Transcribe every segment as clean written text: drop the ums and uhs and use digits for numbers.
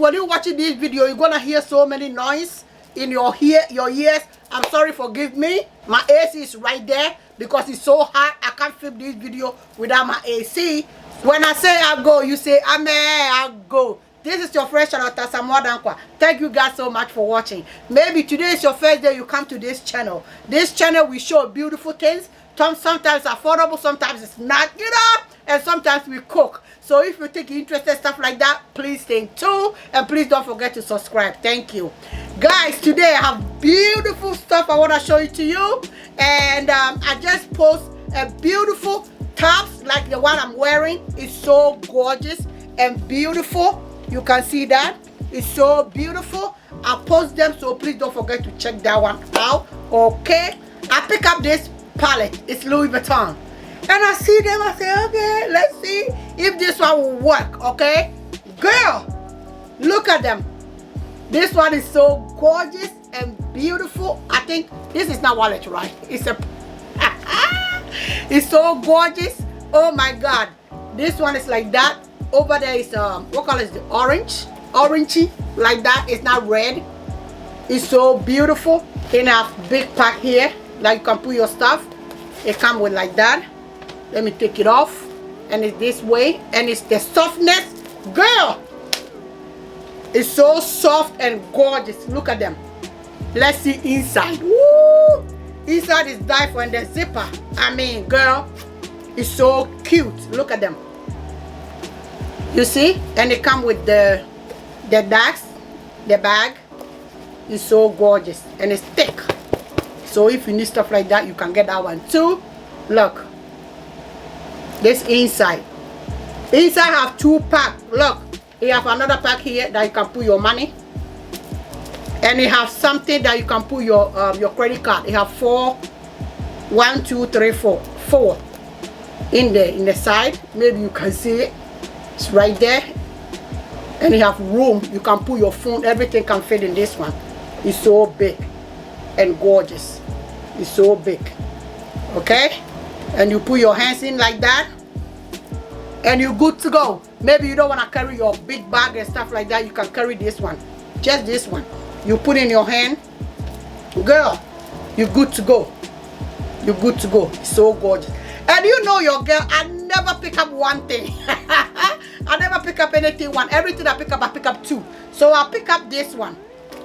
When you're watching this video, you're gonna hear so many noise in your ears. I'm sorry, forgive me. My AC is right there because it's so hot. I can't film this video without my AC. When I say I go, you say Amen, I go. This is your fresh channel, Tasamodankwa. Thank you guys so much for watching. Maybe today is your first day you come to this channel. This channel we show beautiful things. Sometimes affordable, sometimes it's not, and sometimes we cook. So if you think you're interested in stuff like that, please stay tuned and please don't forget to subscribe. Thank you. Guys, today I have beautiful stuff I want to show you to you. And I just post a beautiful tops like the one I'm wearing. It's so gorgeous and beautiful. You can see that. It's so beautiful. I post them, so please don't forget to check that one out. Okay. I pick up this palette. It's Louis Vuitton. And I see them, I say, okay, let's see if this one will work, okay? Girl, look at them. This one is so gorgeous and beautiful. I think this is not wallet, right? It's a it's so gorgeous. Oh my God. This one is like that. Over there is what color is the orange? Orangey, like that. It's not red. It's so beautiful. Then I have big pack here, like you can put your stuff. It comes with like that. Let me take it off, and it's this way, and it's the softness. Girl, it's so soft and gorgeous. Look at them. Let's see inside. Woo! Inside is die for, and the zipper, I mean, girl, it's so cute. Look at them. You see? And it comes with the bags. The bag is so gorgeous, and it's thick. So if you need stuff like that, you can get that one too. Look. This inside have two packs. Look, you have another pack here that you can put your money, and you have something that you can put your credit card. You have four in the side. Maybe you can see it. It's right there, and you have room. You can put your phone. Everything can fit in this one. It's so big and gorgeous. It's so big. Okay. And you put your hands in like that, and you're good to go. Maybe you don't want to carry your big bag and stuff like that. You can carry this one, just this one. You put in your hand, girl, you're good to go. You're good to go. It's so gorgeous. And you know your girl, I never pick up one thing. I never pick up anything one. Everything I pick up two. So I pick up this one.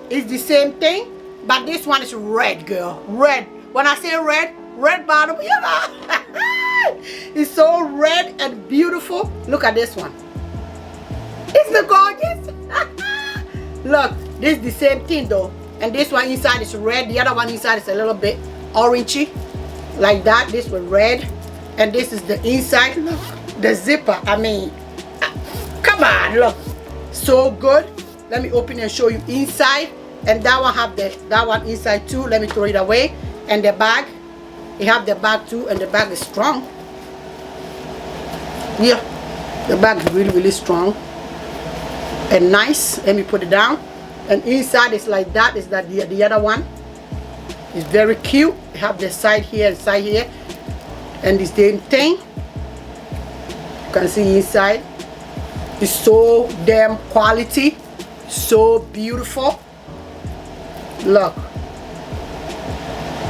It's the same thing, but this one is red, girl. Red. When I say red, red bottom, it's so red and beautiful. Look at this one. Isn't it gorgeous? Look, this is the same thing though. And this one inside is red. The other one inside is a little bit orangey. Like that. This one red. And this is the inside. Look, the zipper. I mean, come on, look. So good. Let me open and show you inside. And that one have that one inside too. Let me throw it away. And the bag. You have the bag too, and the bag is strong. Yeah, the bag is really, really strong and nice. Let me put it down. And inside is like that. Is that the other one? It's very cute. You have the side here and side here, and the same thing. You can see inside. It's so damn quality, so beautiful. Look,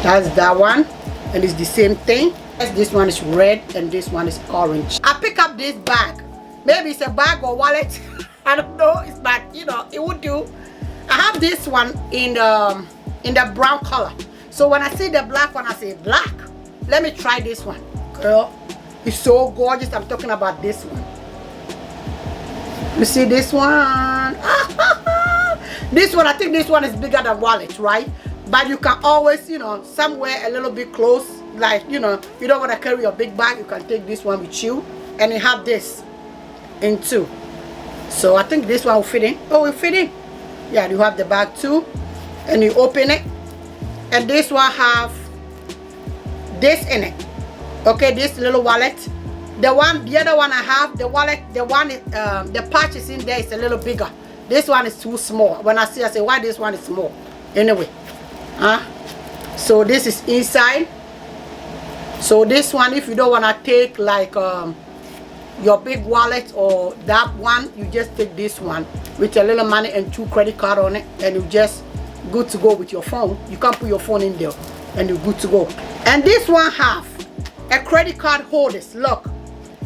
that's that one. And it's the same thing. This one is red and this one is orange. I pick up this bag. Maybe it's a bag or wallet. I don't know. It's like, it would do. I have this one in the brown color. So when I see the black one, I say black. Let me try this one. Girl, it's so gorgeous. I'm talking about this one. You see this one? This one, I think this one is bigger than wallet, right? But you can always, somewhere a little bit close, like, you don't want to carry your big bag, you can take this one with you. And you have this in two. So I think this one will fit in. Oh, it will fit in. Yeah, you have the bag too. And you open it. And this one have this in it. Okay, this little wallet. The other one I have, the wallet, the patch is in there, it's a little bigger. This one is too small. When I see, I say, why this one is small? Anyway. So this is inside. So this one, if you don't want to take like your big wallet or that one, you just take this one with a little money and 2 credit card on it, and you just good to go with your phone. You can put your phone in there and you're good to go. And this one have a credit card holders. Look,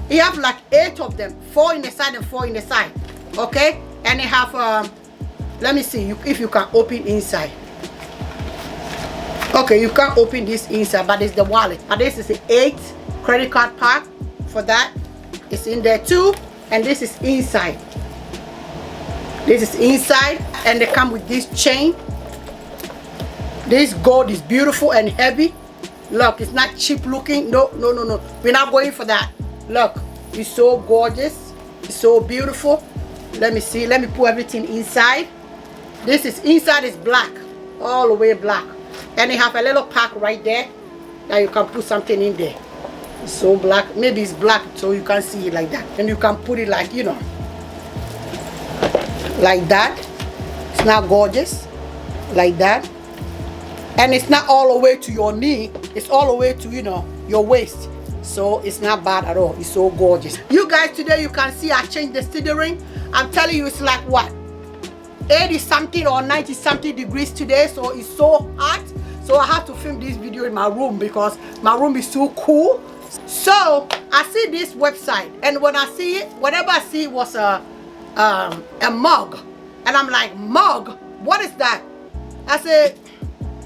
you have like 8 of them, 4 in the side and 4 in the side. Okay, and they have let me see if you can open inside. Okay, you can't open this inside, but it's the wallet. But this is the 8 credit card pack for that. It's in there too, and this is inside. This is inside, and they come with this chain. This gold is beautiful and heavy. Look, it's not cheap looking. No. We're not going for that. Look, it's so gorgeous. It's so beautiful. Let me see. Let me put everything inside. This is inside is black, all the way black. And they have a little pack right there that you can put something in there. It's so black. Maybe it's black so you can see it like that. And you can put it like, you know, like that. It's not gorgeous. Like that. And it's not all the way to your knee. It's all the way to, you know, your waist. So it's not bad at all. It's so gorgeous. You guys, today you can see I changed the steering. I'm telling you, it's like what? 80 something or 90 something degrees today. So it's so hot. So I have to film this video in my room because my room is so cool. So I see this website, and when I see it, whatever I see was a mug. And I'm like, mug? What is that? I said,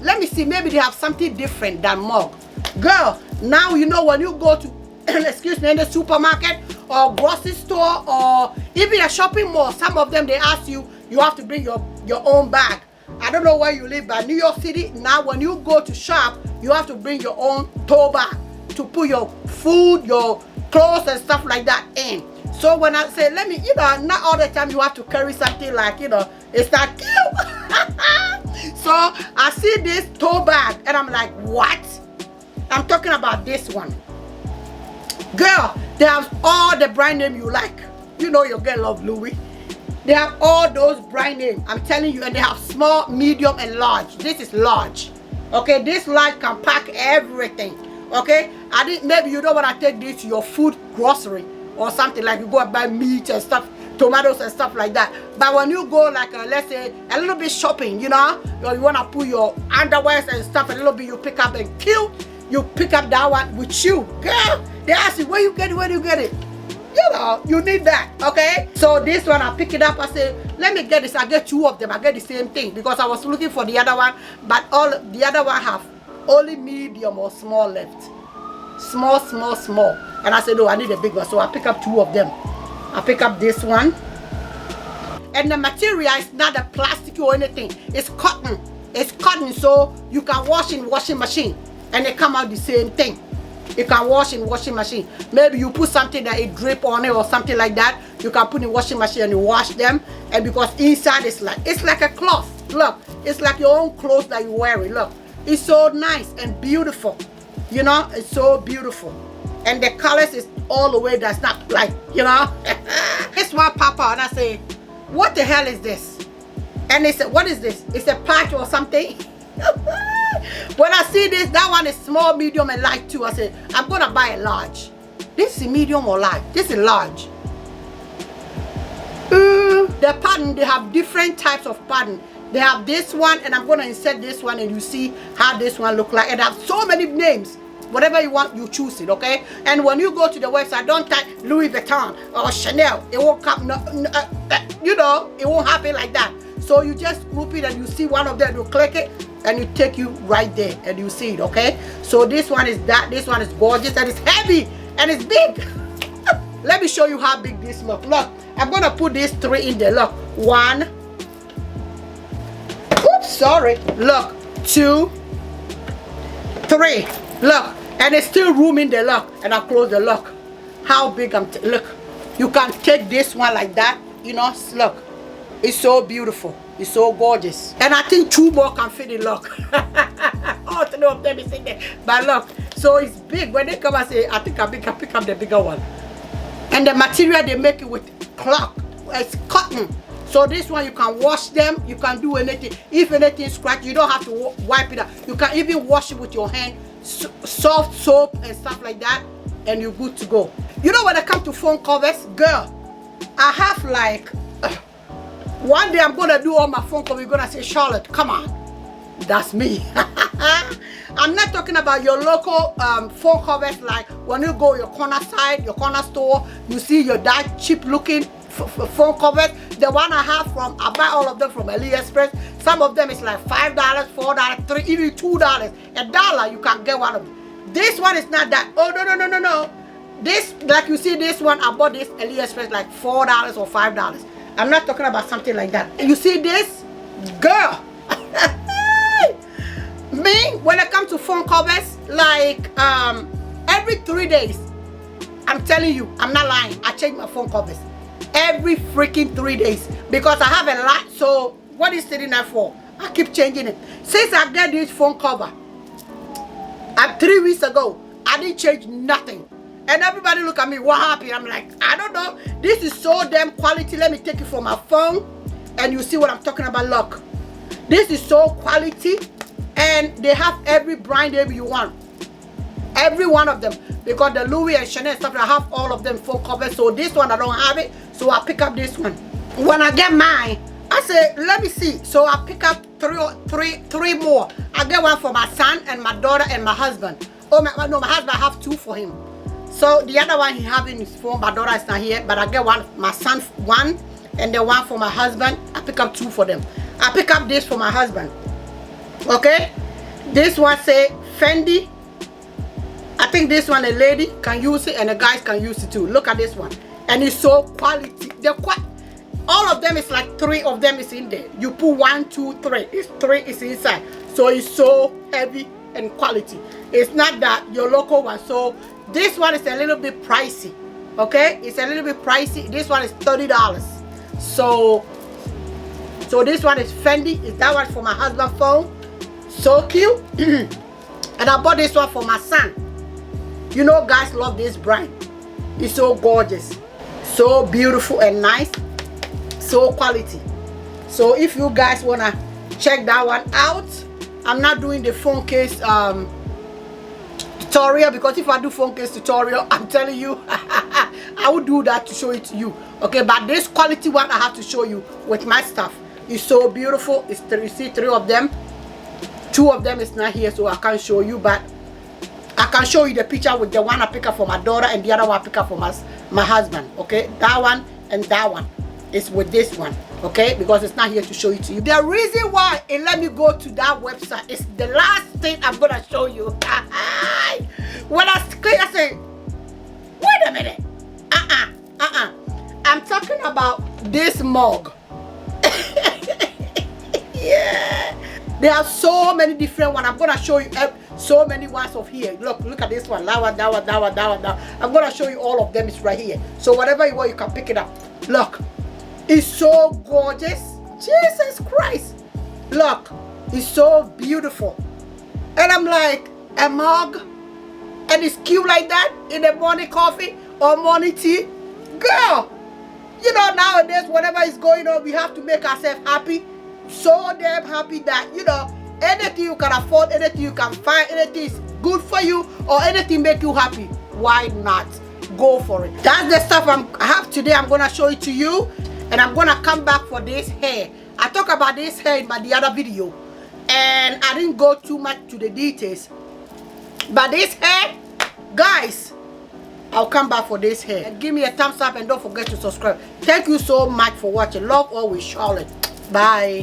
let me see, maybe they have something different than mug. Girl, now you know when you go to excuse me, in the supermarket or grocery store or even a shopping mall, some of them they ask you have to bring your own bag. I don't know where you live, but New York City, now when you go to shop, you have to bring your own tote bag to put your food, your clothes and stuff like that in. So when I say, let me, you know, not all the time you have to carry something like, you know, it's not cute. So I see this tote bag and I'm like, what? I'm talking about this one. Girl, they have all the brand name you like. You know your girl love Louis. They have all those brand names. I'm telling you, and they have small, medium, and large. This is large. Okay, this large can pack everything. Okay, I think maybe you don't want to take this to your food grocery or something, like you go and buy meat and stuff, tomatoes and stuff like that. But when you go like let's say a little bit shopping, you know, or you want to put your underwear and stuff a little bit, you pick up and you pick up that one with you. Girl, they ask you where you get it, where do you get it? You know, you need that, okay? So this one, I pick it up, I say, let me get this. I get 2 of them, I get the same thing because I was looking for the other one, but all the other one have only medium or small left. Small. And I said, no, I need a big one. So I pick up 2 of them. I pick up this one. And the material is not a plastic or anything. It's cotton. It's cotton, so you can wash in washing machine. And they come out the same thing. You can wash in washing machine. Maybe you put something that it drip on it or something like that. You can put in washing machine and you wash them. And because inside it's like a cloth. Look, it's like your own clothes that you wear it. Look, it's so nice and beautiful. You know, it's so beautiful. And the colors is all the way. That's not like, you know. This one pop out and I say, what the hell is this? And they said, what is this? It's a patch or something. When I see this, that one is small, medium, and large too. I said, I'm gonna buy a large. This is medium or large? This is large. The pattern, they have different types of pattern. They have this one, and I'm gonna insert this one, and you see how this one look like. And they have so many names. Whatever you want, you choose it, okay? And when you go to the website, don't type Louis Vuitton or Chanel. It won't come, you know, it won't happen like that. So you just group it and you see one of them, you click it, and it take you right there and you see it, okay? So this one is that, this one is gorgeous, and it's heavy, and it's big. Let me show you how big this look. Look, I'm gonna put these 3 in there. Look, 1. Oops, sorry. Look, 2, 3. Look, and there's still room in there. Look, and I'll close the look. How big I'm, look. You can take this one like that, you know, look. It's so beautiful. It's so gorgeous. And I think 2 more can fit in, look. All 3 of them is in there. But look, so it's big. When they come and say, I think I pick up the bigger one. And the material they make it with cloth. It's cotton. So this one you can wash them. You can do anything. If anything scratch, you don't have to wipe it out. You can even wash it with your hand. Soft soap and stuff like that. And you're good to go. You know, when it comes to phone covers, girl, I have like one day I'm gonna do all my phone covers. You're gonna say, Charlotte, come on, that's me. I'm not talking about your local phone covers, like when you go your corner side, your corner store, you see your that cheap looking phone covers. The one I have from, I buy all of them from AliExpress. Some of them is like $5, $4, $3, even $2, $1. You can get one of them. This one is not that. Oh no. This, like you see this one, I bought this AliExpress like $4 or $5. I'm not talking about something like that. You see this, girl. Me, when it comes to phone covers, like every 3 days, I'm telling you, I'm not lying, I change my phone covers every freaking 3 days because I have a lot. So what is sitting there for? I keep changing it. Since I got this phone cover 3 weeks ago, I didn't change nothing. And everybody look at me, what happened? I'm like, I don't know. This is so damn quality. Let me take it from my phone and you see what I'm talking about. Look, this is so quality. And they have every brand name you want. Every one of them. Because the Louis and Chanel stuff, I have all of them phone covers. So this one, I don't have it. So I pick up this one. When I get mine, I say, let me see. So I pick up three more. I get one for my son and my daughter and my husband. Oh, my husband, I have 2 for him. So the other one he have in his phone, my daughter is not here. But I get one, my son one, and the one for my husband. I pick up 2 for them. I pick up this for my husband. Okay, this one say Fendi. I think this one a lady can use it and the guys can use it too. Look at this one, and it's so quality. All of them is like 3 of them is in there. You put 1, 2, 3. It's 3 is inside, so it's so heavy and quality. It's not that your local one. So this one is a little bit pricey. Okay, it's a little bit pricey. This one is $30. So this one is Fendi. Is that one for my husband's phone? So cute. And I bought this one for my son. You know, guys love this brand. It's so gorgeous, so beautiful and nice, so quality. So if you guys wanna check that one out, I'm not doing the phone case tutorial, because if I do phone case tutorial, I'm telling you, I would do that to show it to you. Okay, but this quality one I have to show you with my stuff. It's so beautiful. It's you see 3 of them. 2 of them is not here, so I can't show you, but I can show you the picture with the one I pick up for my daughter and the other one I pick up for my husband. Okay, that one and that one is with this one. Okay, because it's not here to show it to you. The reason why it let me go to that website is the last thing I'm gonna show you. When I click, I say, wait a minute. I'm talking about this mug. Yeah. There are so many different ones. I'm gonna show you so many ones of here. Look at this one. That one. I'm gonna show you all of them. It's right here. So whatever you want, you can pick it up. Look, it's so gorgeous. Jesus Christ. Look, it's so beautiful. And I'm like, a mug, and it's cute like that in the morning coffee or morning tea. Girl, you know, nowadays whatever is going on, we have to make ourselves happy. So damn happy that, you know, anything you can afford, anything you can find, anything is good for you, or anything make you happy, why not go for it? That's the stuff I have today. I'm gonna show it to you, and I'm gonna come back for this hair. I talked about this hair in the other video, and I didn't go too much to the details, but this hair, guys, I'll come back for this hair. And give me a thumbs up and don't forget to subscribe. Thank you so much for watching. Love always, Charlotte. Bye.